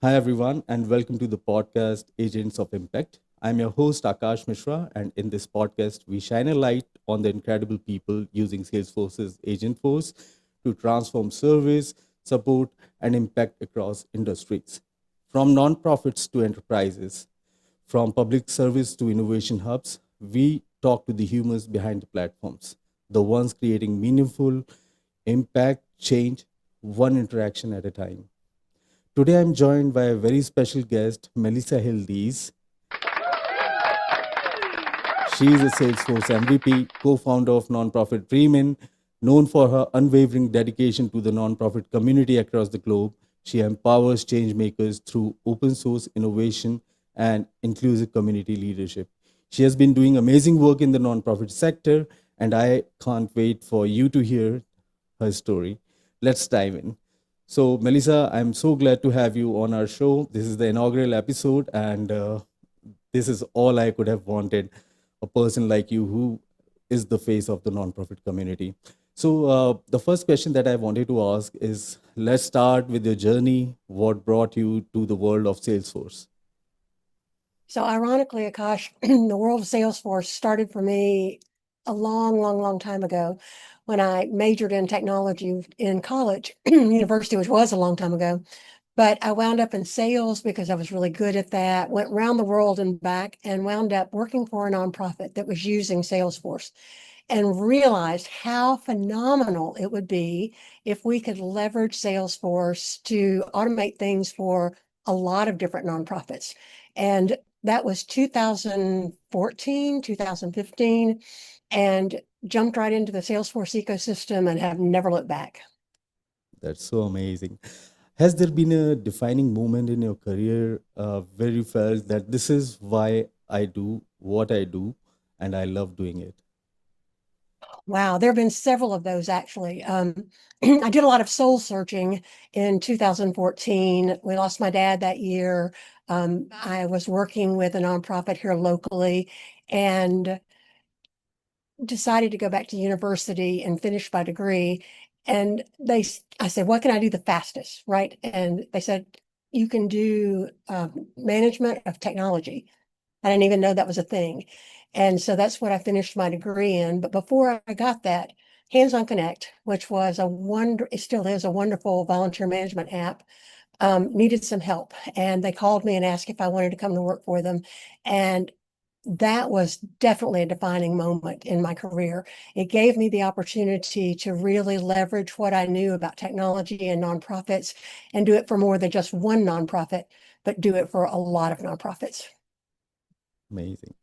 Hi, everyone, and welcome to the podcast Agents of Impact. I'm your host, Akash Mishra, and in this podcast, we shine a light on the incredible people using Salesforce's Agent Force to transform service, support, and impact across industries. From nonprofits to enterprises, from public service to innovation hubs, we talk to the humans behind the platforms, the ones creating meaningful impact, change, one interaction at a time. Today, I'm joined by a very special guest, Melissa Hill Dees. She is a Salesforce MVP, co founder of nonprofit Dreamin. Known for her unwavering dedication to the nonprofit community across the globe, she empowers change makers through open source innovation and inclusive community leadership. She has been doing amazing work in the nonprofit sector, and I can't wait for you to hear her story. Let's dive in. So, Melissa, I'm so glad to have you on our show. This is the inaugural episode, and this is all I could have wanted, a person like you who is the face of the nonprofit community. So, the first question that I wanted to ask is, let's start with your journey. What brought you to the world of Salesforce? So ironically, Akash, the world of Salesforce started for me a long time ago when I majored in technology in college, university, which was a long time ago. But I wound up in sales because I was really good at that, went around the world and back and wound up working for a nonprofit that was using Salesforce and realized how phenomenal it would be if we could leverage Salesforce to automate things for a lot of different nonprofits. And that was 2014, 2015, and jumped right into the Salesforce ecosystem and have never looked back. That's so amazing. Has there been a defining moment in your career where you felt that this is why I do what I do and I love doing it? Wow, there have been several of those actually. I did a lot of soul searching in 2014. We lost my dad that year. I was working with a nonprofit here locally and decided to go back to university and finish my degree. And I said, what can I do the fastest, right? And they said, you can do management of technology. I didn't even know that was a thing. And so that's what I finished my degree in. But before I got that, Hands on Connect, which was it still is a wonderful volunteer management app, needed some help. And they called me and asked if I wanted to come to work for them. And that was definitely a defining moment in my career. It gave me the opportunity to really leverage what I knew about technology and nonprofits and do it for more than just one nonprofit, but do it for a lot of nonprofits. Amazing.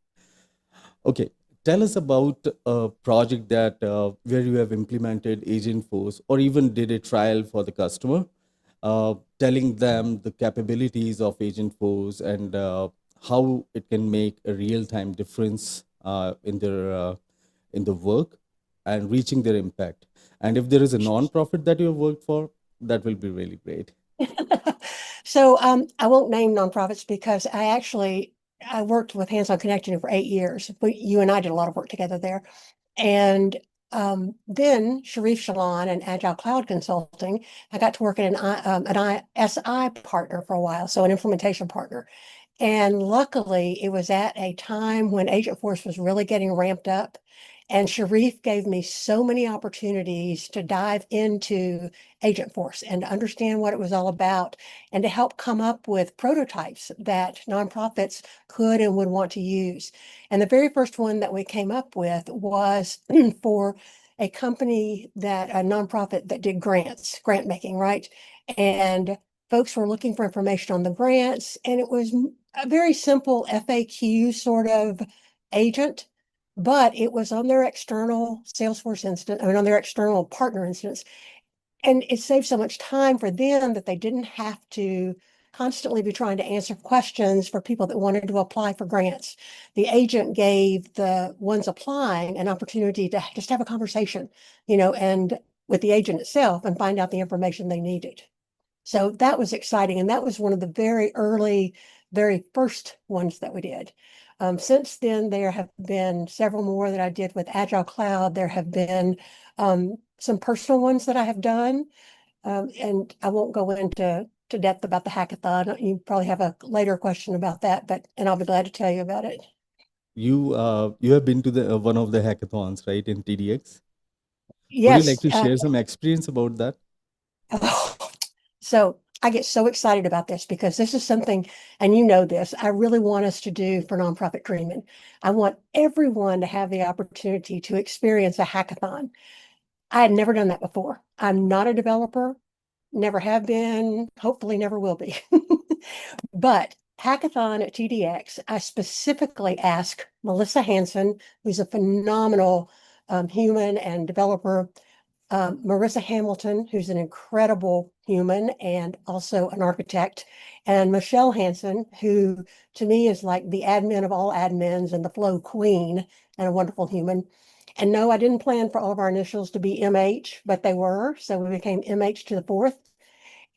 Okay, tell us about a project that where you have implemented Agent Force or even did a trial for the customer, telling them the capabilities of Agent Force and how it can make a real-time difference in the work and reaching their impact. And if there is a non-profit that you have worked for, that will be really great. So I won't name nonprofits because I worked with Hands on Connection for 8 years. You and I did a lot of work together there. And then Sharif Shalon and Agile Cloud Consulting, I got to work at an SI partner for a while, so an implementation partner. And luckily, it was at a time when Agent Force was really getting ramped up. And Sharif gave me so many opportunities to dive into Agent Force and to understand what it was all about and to help come up with prototypes that nonprofits could and would want to use. And the very first one that we came up with was for a a nonprofit that did grant making, right? And folks were looking for information on the grants, and it was a very simple FAQ sort of agent, but it was on their external Salesforce instance, I mean, on their external partner instance. And it saved so much time for them that they didn't have to constantly be trying to answer questions for people that wanted to apply for grants. The agent gave the ones applying an opportunity to just have a conversation, and with the agent itself and find out the information they needed. So that was exciting. And that was one of the very early, very first ones that we did. Since then, there have been several more that I did with Agile Cloud. There have been some personal ones that I have done. And I won't go into to death about the hackathon. You probably have a later question about that, and I'll be glad to tell you about it. You have been to the one of the hackathons, right, in TDX? Would you like Yes. to share some experience about that? So I get so excited about this because this is something, and you know this, I really want us to do for nonprofit Dreamin. I want everyone to have the opportunity to experience a hackathon. I had never done that before. I'm not a developer, never have been, hopefully never will be. But hackathon at TDX, I specifically asked Melissa Hanson, who's a phenomenal human and developer, Marissa Hamilton, who's an incredible human and also an architect, and Michelle Hanson, who to me is like the admin of all admins and the flow queen and a wonderful human. And no, I didn't plan for all of our initials to be MH, but they were. So we became MH to the fourth.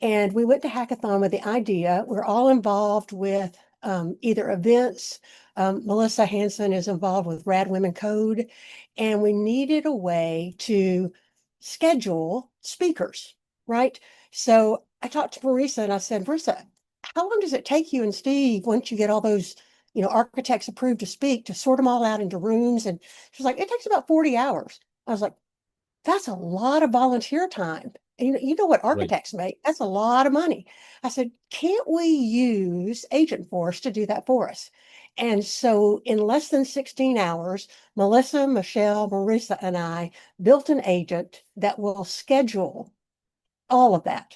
And we went to Hackathon with the idea, we're all involved with either events. Melissa Hanson is involved with Rad Women Code, and we needed a way to schedule speakers, right? So I talked to Marisa and I said, Marisa, how long does it take you and Steve once you get all those, architects approved to speak to sort them all out into rooms? And she's like, it takes about 40 hours. I was like, that's a lot of volunteer time. You know what Right. architects make? That's a lot of money. I said, can't we use Agent Force to do that for us? And so in less than 16 hours, Melissa, Michelle, Marissa, and I built an agent that will schedule all of that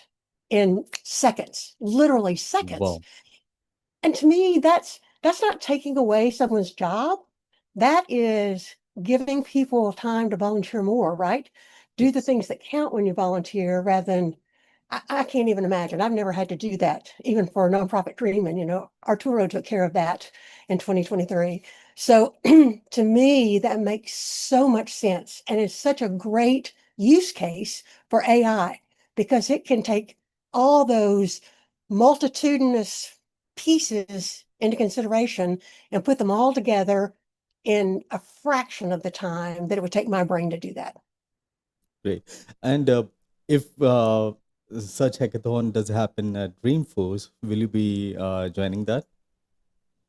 in seconds, literally seconds. Wow. And to me, that's not taking away someone's job. That is giving people time to volunteer more, right? Do the Yes. things that count when you volunteer rather than I can't even imagine. I've never had to do that, even for a nonprofit Dreamin'. Arturo took care of that in 2023. So to me, that makes so much sense. And it's such a great use case for AI because it can take all those multitudinous pieces into consideration and put them all together in a fraction of the time that it would take my brain to do that. Great. And if such hackathon does happen at Dreamforce, will you be joining that?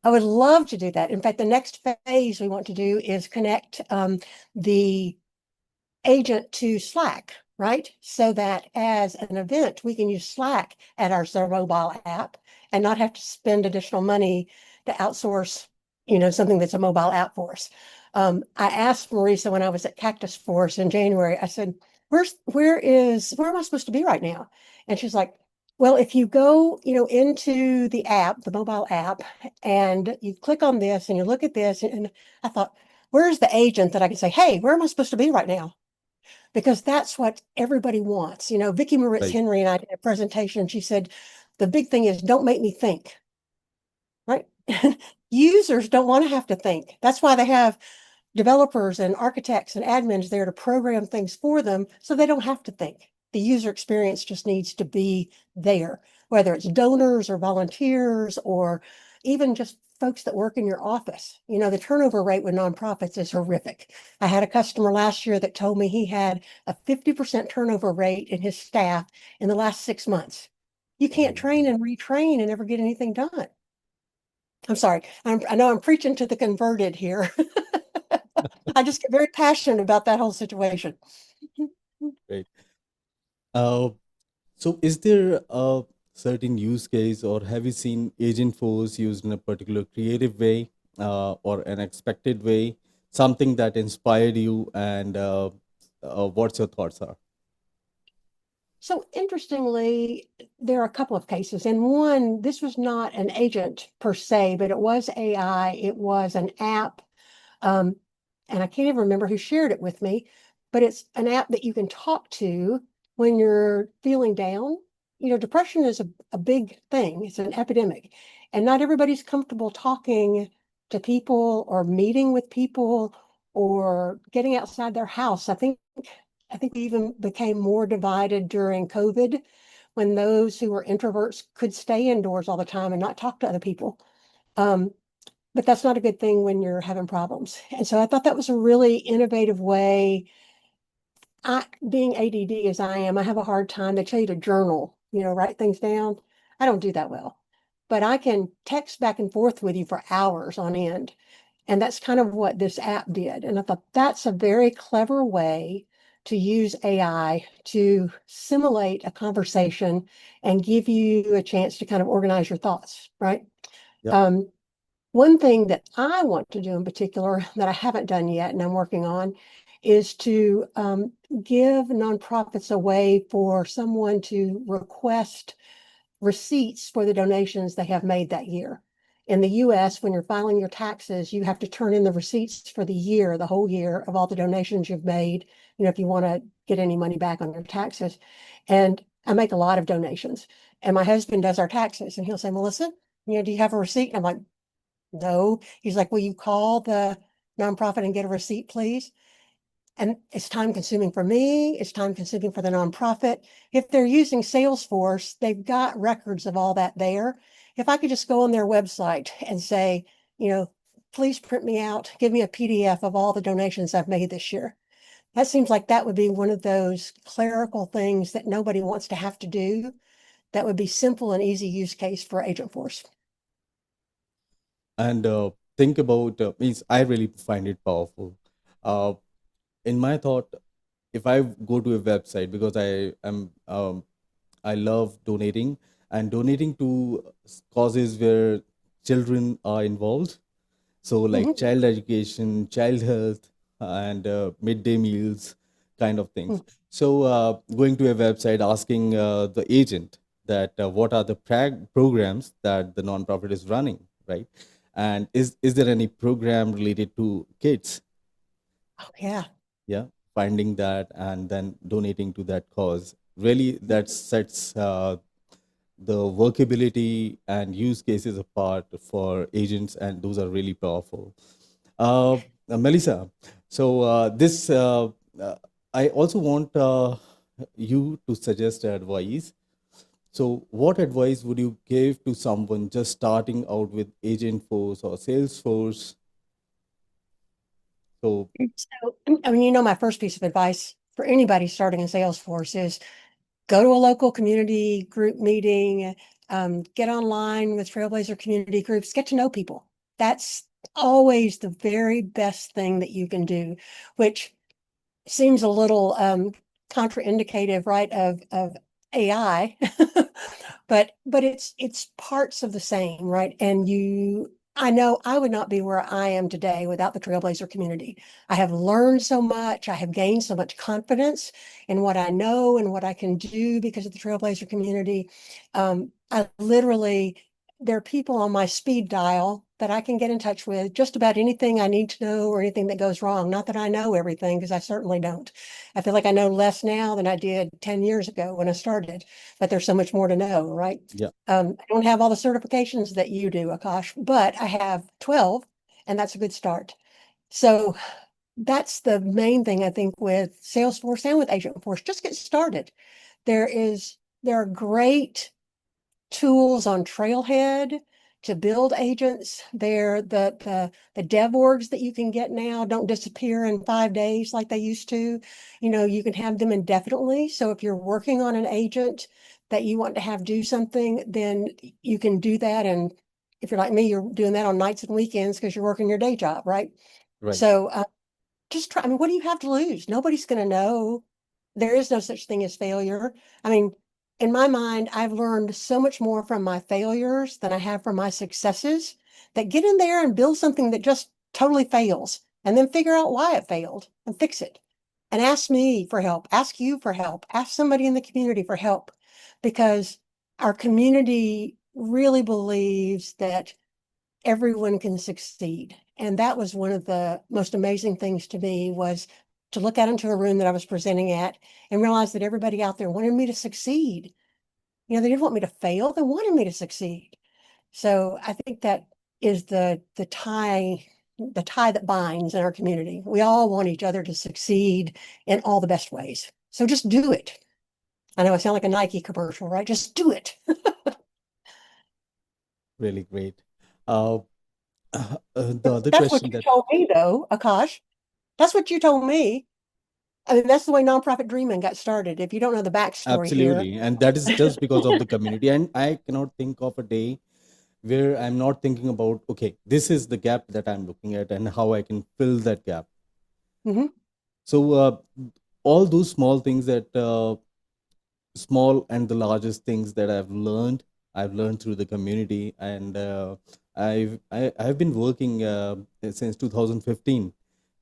I would love to do that. In fact, the next phase we want to do is connect the agent to Slack, right? So that as an event, we can use Slack at our mobile app and not have to spend additional money to outsource, something that's a mobile app for us. I asked Marisa when I was at Cactus Force in January, I said, where am I supposed to be right now? And she's like, well, if you go, into the app, the mobile app, and you click on this and you look at this, and I thought, where's the agent that I can say, hey, where am I supposed to be right now? Because that's what everybody wants. Vicki Moritz Right. Henry and I did a presentation. She said, the big thing is don't make me think, right? Users don't want to have to think. That's why they have developers and architects and admins there to program things for them so they don't have to think. The user experience just needs to be there, whether it's donors or volunteers or even just folks that work in your office. The turnover rate with nonprofits is horrific. I had a customer last year that told me he had a 50% turnover rate in his staff in the last 6 months. You can't Oh, train and retrain and never get anything done. I'm sorry. I know I'm preaching to the converted here. I just get very passionate about that whole situation. great. Uh, so is there a certain use case, or have you seen Agent Force used in a particular creative way, or an expected way, something that inspired you, and what's your thoughts are? So interestingly, there are a couple of cases. And one, this was not an agent per se, but it was AI. It was an app. Um, and I can't even remember who shared it with me, but it's an app that you can talk to when you're feeling down. Depression is a big thing. It's an epidemic. And not everybody's comfortable talking to people or meeting with people or getting outside their house. I think we even became more divided during COVID when those who were introverts could stay indoors all the time and not talk to other people. Um, but that's not a good thing when you're having problems. And so I thought that was a really innovative way. Being ADD as I am, I have a hard time. They tell you to journal, write things down. I don't do that well, but I can text back and forth with you for hours on end. And that's kind of what this app did. And I thought that's a very clever way to use AI to simulate a conversation and give you a chance to kind of organize your thoughts, right? Yeah. Um, One thing that I want to do in particular that I haven't done yet and I'm working on is to give nonprofits a way for someone to request receipts for the donations they have made that year. In the US, when you're filing your taxes, you have to turn in the receipts for the year, the whole year of all the donations you've made, if you want to get any money back on your taxes. And I make a lot of donations. And my husband does our taxes and he'll say, Melissa, do you have a receipt? And I'm like, no. He's like, will you call the nonprofit and get a receipt, please? And it's time consuming for me. It's time consuming for the nonprofit. If they're using Salesforce, they've got records of all that there. If I could just go on their website and say, you know, please print me out, give me a PDF of all the donations I've made this year. That seems like that would be one of those clerical things that nobody wants to have to do. That would be simple and easy use case for Agent Force. And think about means I really find it powerful. Uh, in my thought, if I go to a website because I love donating and donating to causes where children are involved. So like Mhm. child education, child health, and midday meals, kind of things. So going to a website asking the agent that what are the programs that the nonprofit is running, right? And is there any program related to kids? Oh, yeah. Yeah, finding that and then donating to that cause. Really, that sets the workability and use cases apart for agents, and those are really powerful. Melissa, so uh, I also want you to suggest advice. So, what advice would you give to someone just starting out with Agent Force or Salesforce? So, So, I mean, my first piece of advice for anybody starting in Salesforce is go to a local community group meeting, get online with Trailblazer community groups, get to know people. That's always the very best thing that you can do, which seems a little contraindicative, right, of AI, but it's parts of the same, right? And I know I would not be where I am today without the Trailblazer community. I have learned so much. I have gained so much confidence in what I know and what I can do because of the Trailblazer community. I literally, there are people on my speed dial that I can get in touch with just about anything I need to know or anything that goes wrong. Not that I know everything, because I certainly don't. I feel like I know less now than I did 10 years ago when I started, but there's so much more to know, right? yeah, I don't have all the certifications that you do, Akash, but I have 12, and that's a good start. So that's the main thing I think with Salesforce and with Agentforce. Just get started. There is there are great tools on Trailhead to build agents. The dev orgs that you can get now don't disappear in 5 days like they used to. You can have them indefinitely. So if you're working on an agent that you want to have do something, then you can do that. And if you're like me, you're doing that on nights and weekends because you're working your day job, right? right. So just try. I mean, what do you have to lose? Nobody's going to know. There is no such thing as failure. I mean, in my mind, I've learned so much more from my failures than I have from my successes. That get in there and build something that just totally fails and then figure out why it failed and fix it. And ask me for help, ask you for help, ask somebody in the community for help, because our community really believes that everyone can succeed. And that was one of the most amazing things to me, was to look out into a room that I was presenting at and realize that everybody out there wanted me to succeed. They didn't want me to fail, they wanted me to succeed. So I think that is the tie that binds in our community. We all want each other to succeed in all the best ways. So just do it. I know I sound like a Nike commercial, right? Just do it. Really great. Uh, the other That's what question you that told me, though, Akash. That's what you told me. I mean, that's the way nonprofit Dreamin got started. If you don't know the backstory here. Absolutely. And that is just because of the community. And I cannot think of a day where I'm not thinking about, okay, this is the gap that I'm looking at and how I can fill that gap. Mhm. So, all those small things that, small and the largest things that I've learned through the community. And I've been working since 2015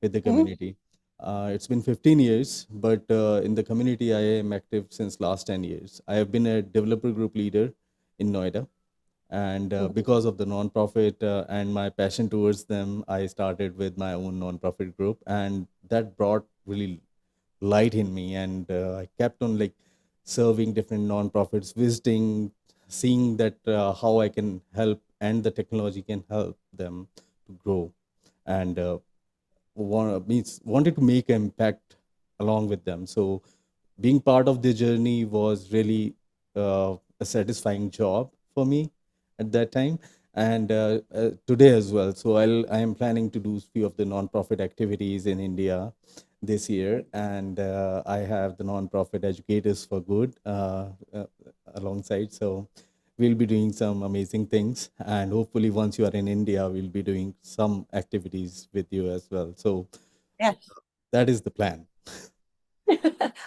with the Mhm. community. It's been 15 years, but in the community, I am active since last 10 years. I have been a developer group leader in Noida. And Mhm. because of the nonprofit and my passion towards them, I started with my own nonprofit group, and that brought really light in me. And I kept on like serving different nonprofits, visiting, seeing that how I can help and the technology can help them to grow. And wanted to make an impact along with them. So being part of the journey was really a satisfying job for me at that time, and today as well. So I am planning to do few of the nonprofit activities in India this year, and I have the nonprofit Educators for Good alongside. So we'll be doing some amazing things, and hopefully once you are in India, we'll be doing some activities with you as well. So Yes. that is the plan.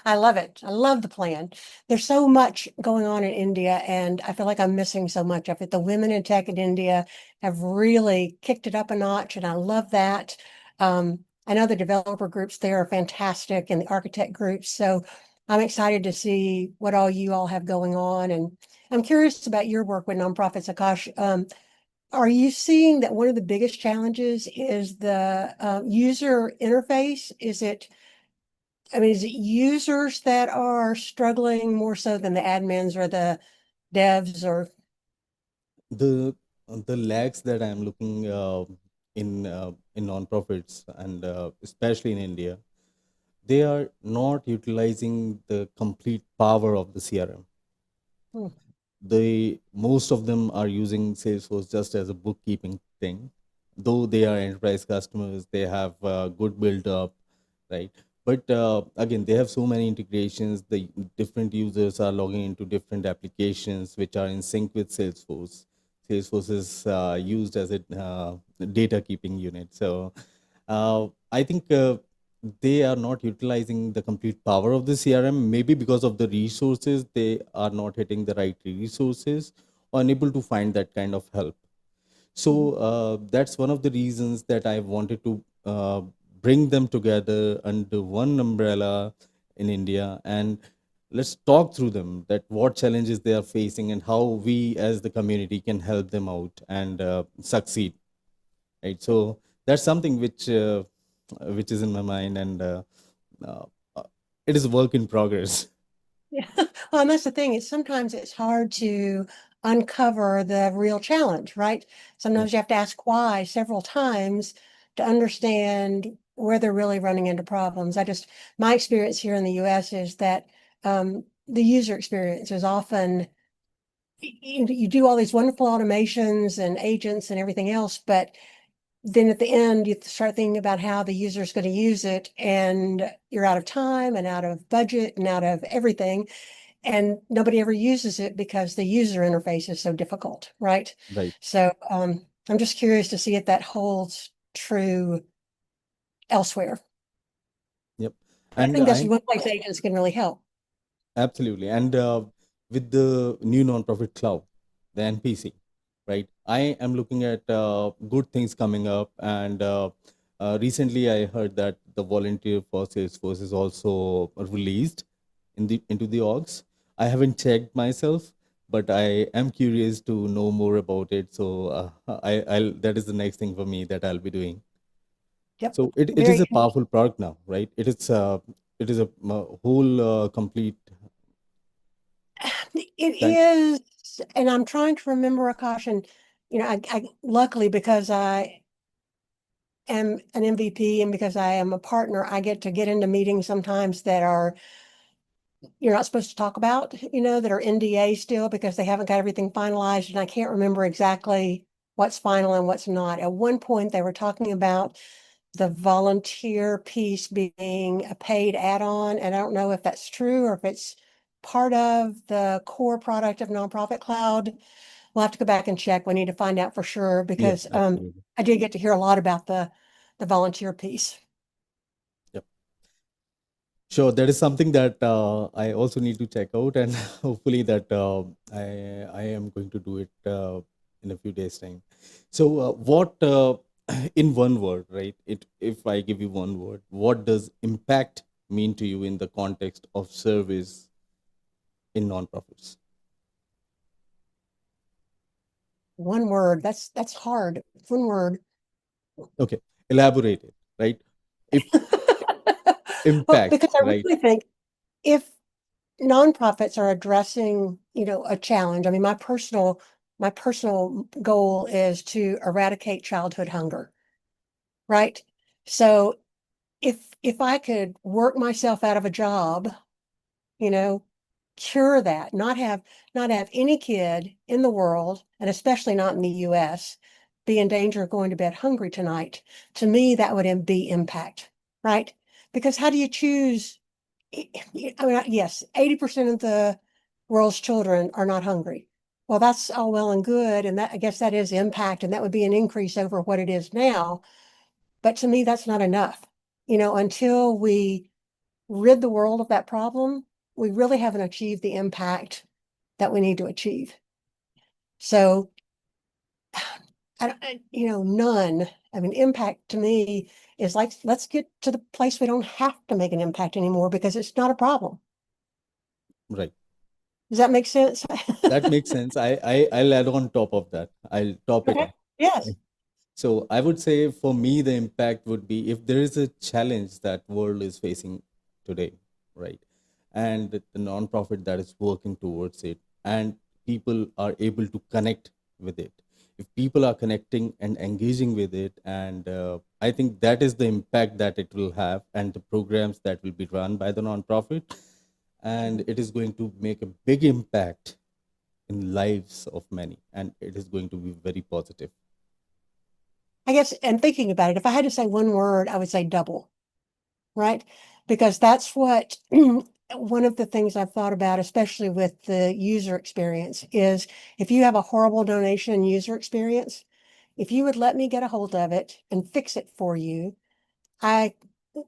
I love it. I love the plan. There's so much going on in India, and I feel like I'm missing so much of it. The women in tech in India have really kicked it up a notch, and I love that. I know the developer groups there are fantastic and the architect groups. So I'm excited to see what all you all have going on. And I'm curious about your work with nonprofits, Akash. Are you seeing that one of the biggest challenges is the user interface? I mean, is it users that are struggling more so than the admins or the devs or the the lags that I'm looking in nonprofits and especially in India, they are not utilizing the complete power of the CRM. Hmm. They most of them are using Salesforce just as a bookkeeping thing, though they are enterprise customers. They have good build up, right? But again, they have so many integrations. The different users are logging into different applications which are in sync with Salesforce. Salesforce is used as a data keeping unit. So I think they are not utilizing the complete power of the CRM, maybe because of the resources, they are not hitting the right resources or unable to find that kind of help. So Mhm. that's one of the reasons that I wanted to bring them together under one umbrella in India, and let's talk through them, that what challenges they are facing and how we as the community can help them out and succeed, right? So that's something which is in my mind, and uh, uh, it is a work in progress. Yeah. Well, and that's the thing is sometimes it's hard to uncover the real challenge, right? Yep. Sometimes you have to ask why several times to understand where they're really running into problems. My experience here in the US is that the user experience is often you do all these wonderful automations and agents and everything else, but then at the end, you start thinking about how the user is going to use it, and you're out of time and out of budget and out of everything, and nobody ever uses it because the user interface is so difficult, right? Right. So I'm just curious to see if that holds true elsewhere. Yep. But I And think that's I one place agents can really help. absolutely. And with the new nonprofit cloud, the NPC, right? I am looking at good things coming up. And recently, I heard that the volunteer for Salesforce is also released into the orgs. I haven't checked myself, but I am curious to know more about it. So I'll that is the next thing for me that I'll be doing. Yep. So it is Very a powerful product now, right? It is a whole complete It kind. is, and I'm trying to remember a caution. I luckily because I am an MVP and because I am a partner, I get into meetings sometimes that are you're not supposed to talk about, that are NDA still because they haven't got everything finalized, and I can't remember exactly what's final and what's not. At one point, they were talking about the volunteer piece being a paid add-on, and I don't know if that's true or if it's part of the core product of Nonprofit Cloud. We'll have to go back and check. We need to find out for sure Yeah, because absolutely. I did get to hear a lot about the volunteer piece. Yep. Sure, that is something that I also need to check out, and hopefully that I am going to do it in a few days' time. So, what in one word, right? If I give you one word, what does impact mean to you in the context of service in nonprofits? One word, that's hard. One word. Okay, elaborate it, right? If Well, impact, because I right? really think if nonprofits are addressing, a challenge, I mean, my personal goal is to eradicate childhood hunger, right? So if I could work myself out of a job, you know, cure that, not have any kid in the world, and especially not in the US, be in danger of going to bed hungry tonight, to me, that would be impact, right? Because how do you choose? I mean, yes, 80% of the world's children are not hungry. Well, that's all well and good, and that I guess that is impact, and that would be an increase over what it is now. But to me, that's not enough. Until we rid the world of that problem, we really haven't achieved the impact that we need to achieve. So, none. I mean, impact to me is like, let's get to the place we don't have to make an impact anymore because it's not a problem. Right. Does that make sense? That makes sense. I'll add on top of that. I'll top it Okay. up. Yes. So I would say for me, the impact would be if there is a challenge that world is facing today, right? And the nonprofit that is working towards it, and people are able to connect with it. If people are connecting and engaging with it, and I think that is the impact that it will have, and the programs that will be run by the nonprofit, and it is going to make a big impact in lives of many, and it is going to be very positive. I guess, and thinking about it, if I had to say one word, I would say double, right? Because that's what one of the things I've thought about, especially with the user experience, is if you have a horrible donation user experience, if you would let me get a hold of it and fix it for you, I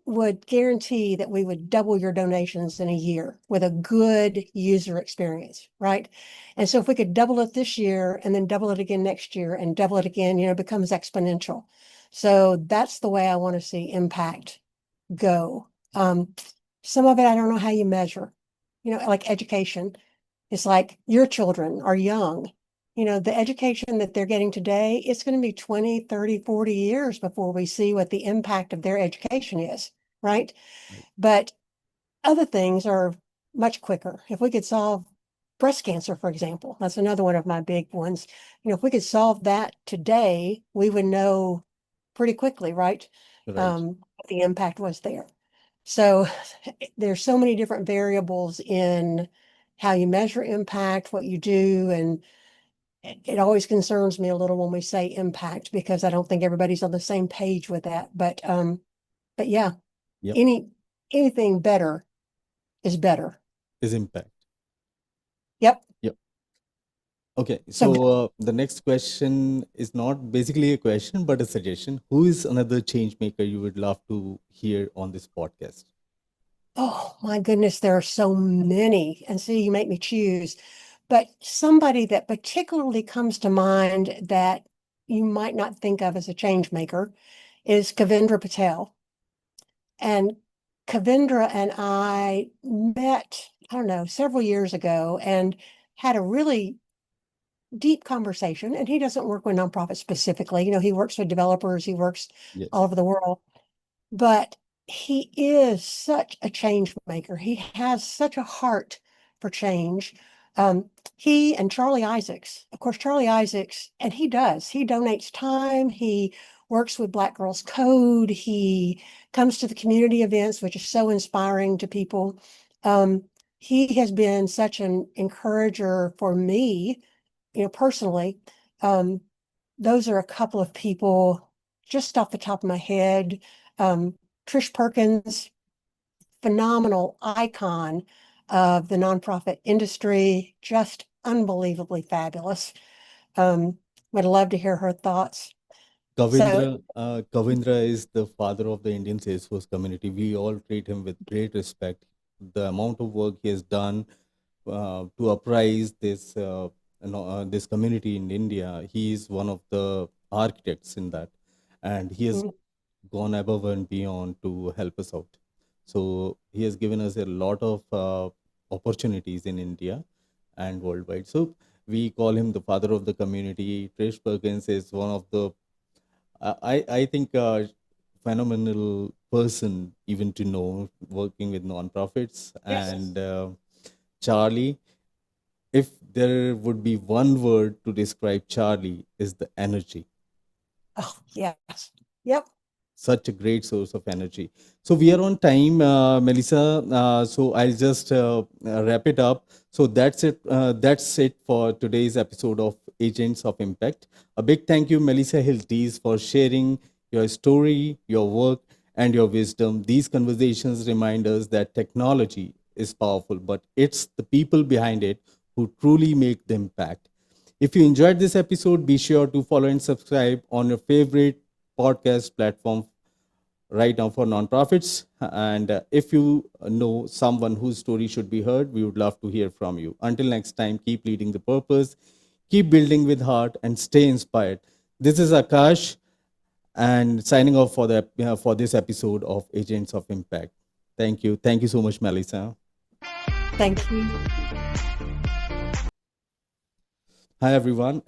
would guarantee that we would double your donations in a year with a good user experience, right? And so if we could double it this year and then double it again next year and double it again, it becomes exponential. So that's the way I want to see impact go. Some of it, I don't know how you measure, like education. It's like your children are young. The education that they're getting today, it's going to be 20, 30, 40 years before we see what the impact of their education is, right? Right. But other things are much quicker. If we could solve breast cancer, for example, that's another one of my big ones. If we could solve that today, we would know pretty quickly, right? Right. What the impact was there. So there's so many different variables in how you measure impact, what you do, and it always concerns me a little when we say impact because I don't think everybody's on the same page with that. But yeah, Yep. anything better is better. Is impact. Yep. Yep. Okay. So, So the next question is not basically a question, but a suggestion. Who is another change maker you would love to hear on this podcast? oh my goodness, there are so many. And see, you make me choose. But somebody that particularly comes to mind that you might not think of as a change maker is Kavindra Patel. And Kavindra and I met, I don't know, several years ago and had a really deep conversation. And he doesn't work with nonprofits specifically. He works with developers, he works all Yes. over the world. But he is such a change maker. He has such a heart for change. He and Charlie Isaacs, of course, Charlie Isaacs, and he donates time. He works with Black Girls Code. He comes to the community events, which is so inspiring to people. Um, he has been such an encourager for me, personally. Um, those are a couple of people. just off the top of my head, Trish Perkins, phenomenal icon of the nonprofit industry, just unbelievably fabulous. Would love to hear her thoughts. So, Kavindra is the father of the Indian Salesforce community. We all treat him with great respect. The amount of work he has done to uprise this community in India, he is one of the architects in that, and he has mm, gone above and beyond to help us out. So he has given us a lot of opportunities in India and worldwide. So we call him the father of the community. Trish Perkins is one of the I think phenomenal person even to know working with nonprofits. yes. And Charlie, if there would be one word to describe Charlie, is the energy. Oh, yes. Yep. Such a great source of energy. So we are on time, Melissa. So I'll just wrap it up. So that's it. That's it for today's episode of Agents of Impact. A big thank you, Melissa Hill Dees, for sharing your story, your work, and your wisdom. These conversations remind us that technology is powerful, but it's the people behind it who truly make the impact. If you enjoyed this episode, be sure to follow and subscribe on your favorite podcast platform right now for nonprofits. And if you know someone whose story should be heard, we would love to hear from you. Until next time, keep leading the purpose, keep building with heart, and stay inspired. This is Akash, and signing off for this episode of Agents of Impact. Thank you so much, Melissa. Thank you. Hi everyone, and